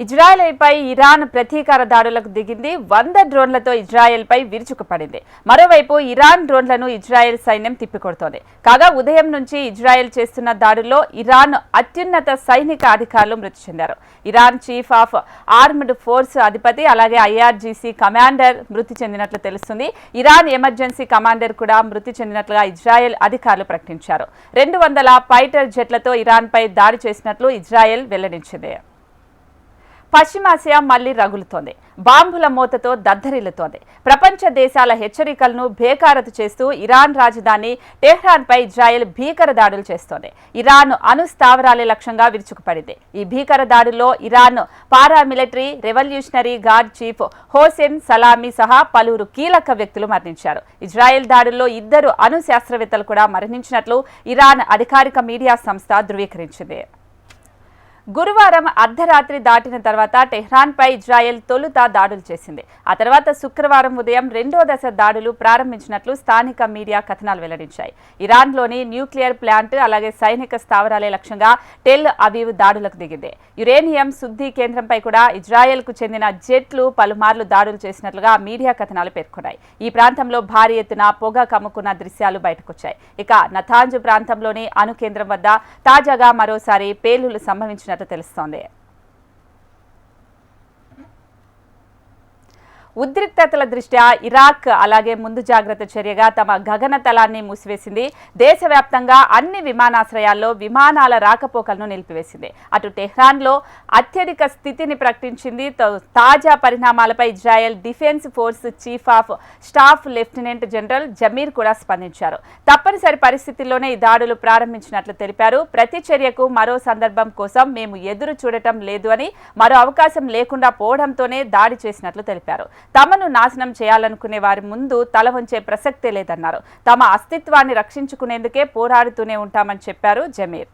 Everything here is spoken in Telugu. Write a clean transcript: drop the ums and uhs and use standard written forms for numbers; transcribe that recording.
ఇజ్రాయెల్పై ఇరాన్ ప్రతీకార దాడులకు దిగింది. 100 డ్రోన్లతో ఇజ్రాయెల్పై విరుచుకుపడింది. మరోవైపు ఇరాన్ డ్రోన్లను ఇజ్రాయెల్ సైన్యం తిప్పికొడుతోంది. కాగా ఉదయం నుంచి ఇజ్రాయెల్ చేస్తున్న దాడుల్లో ఇరాన్ అత్యున్నత సైనిక అధికారులు మృతి చెందారు. Iran chief of armed force అధిపతి అలాగే IRGC కమాండర్ మృతి చెందినట్లు తెలుస్తుంది. ఇరాన్ ఎమర్జెన్సీ కమాండర్ కూడా మృతి చెందినట్లుగా ఇజ్రాయెల్ అధికారులు ప్రకటించారు. 200 ఫైటర్ జెట్లతో ఇరాన్పై దాడి చేసినట్లు ఇజ్రాయెల్ వెల్లడించింది. పశ్చిమాసియా మళ్లీ రగులుతోంది. బాంబుల మోతతో దద్దరిల్లుతోంది. ప్రపంచ దేశాల హెచ్చరికలను బేఖాతరు చేస్తూ ఇరాన్ రాజధాని టెహ్రాన్పై ఇజ్రాయెల్ భీకర దాడులు చేస్తోంది. ఇరాన్ అణు స్థావరాలే లక్ష్యంగా విరుచుకుపడింది. ఈ భీకర దాడుల్లో Iran paramilitary revolutionary guard chief Hossein Salami సహా పలువురు కీలక వ్యక్తులు మరణించారు. ఇజ్రాయెల్ దాడుల్లో 2 అణు శాస్త్రవేత్తలు కూడా మరణించినట్లు ఇరాన్ అధికారిక మీడియా సంస్థ ధృవీకరించింది. గురువారం అర్ధరాత్రి దాటిన తర్వాత టెహ్రాన్పై ఇజ్రాయెల్ తొలుత దాడులు చేసింది. ఆ తర్వాత శుక్రవారం ఉదయం 2వ దశ దాడులు ప్రారంభించినట్లు స్థానిక మీడియా కథనాలు వెల్లడించాయి. ఇరాన్లోని న్యూక్లియర్ ప్లాంట్ అలాగే సైనిక స్థావరాలే లక్ష్యంగా టెల్ అవీవ్ దాడులకు దిగింది. యురేనియం శుద్ధి కేంద్రంపై కూడా ఇజ్రాయెల్కు చెందిన జెట్లు పలుమార్లు దాడులు చేసినట్లుగా మీడియా కథనాలు పేర్కొన్నాయి. ఈ ప్రాంతంలో భారీ ఎత్తున పొగ కమ్ముకున్న దృశ్యాలు బయటకొచ్చాయి. ఇక నతాంజ్ ప్రాంతంలోని అణు కేంద్రం వద్ద తాజాగా మరోసారి పేలుళ్లు సంభవించిన తెలుస్తోంది. ఉద్రిక్తతల దృష్ట్యా ఇరాక్ అలాగే ముందు జాగ్రత్త చర్యగా తమ గగనతలాన్ని మూసివేసింది. దేశవ్యాప్తంగా అన్ని విమానాశ్రయాల్లో విమానాల రాకపోకలను నిలిపివేసింది. అటు టెహ్రాన్లో అత్యధిక స్థితిని ప్రకటించింది. తాజా పరిణామాలపై Israel defence force chief of staff lieutenant general Zamir కూడా స్పందించారు. తప్పనిసరి పరిస్థితుల్లోనే ఈ దాడులు ప్రారంభించినట్లు తెలిపారు. ప్రతి చర్యకు మరో సందర్భం కోసం మేము ఎదురు చూడటం లేదు అని, మరో అవకాశం లేకుండా పోవడంతోనే దాడి చేసినట్లు తెలిపారు. తమను నాశనం చేయాలనుకునే వారి ముందు తల వంచే ప్రసక్తే లేదన్నారు. తమ అస్తిత్వాన్ని రక్షించుకునేందుకే పోరాడుతూనే ఉంటామని చెప్పారు జమీర్.